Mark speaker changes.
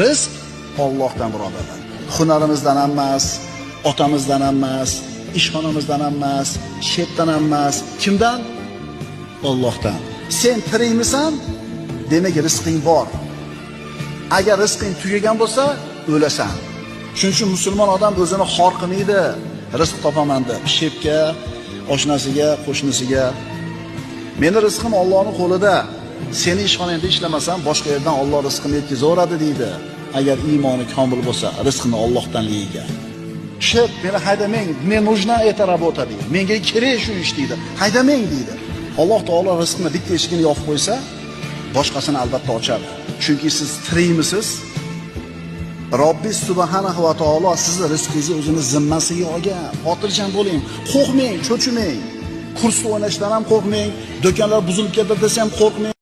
Speaker 1: Rizq Allohdan birodarlar. Hunarimizdan ham emas, otamizdan ham emas, ishxonamizdan ham emas, shetdan ham emas. Kimdan? Allohdan. Sen tirikmisan? Demak, rizqing bor. Agar rizqing tugagan bo'lsa, o'lasan. Shuning uchun musulmon odam o'zini xor qilmaydi. Rizq topaman deb, shepga, oshnasiga, qo'shnisiga. Meni rizqim Allohning qo'lida. Seni ishxonangda ishlamasam, boshqa yerdan Alloh rizqini yetkazaveradi deydi. Agar iymoni komil bo'lsa, rizqini Allohdan yeyga. Shep, meni haydamang, men нужна эта работа deydi. Menga kerak shu ish deydi. Haydamang deydi. Alloh taolo rizqni bitta eshigini yopib qo'ysa, boshqasini albatta ochadi. Chunki siz tirikmisiz? Robbis subhanahu va taolo sizni rizqingizni o'zini zimmasiga olgan. Xotirjam bo'ling, qo'rqmang, cho'chimang. Kursda o'ynashdan ham qo'rqmang, do'konlar buzilib ketadi desam qo'rqmang.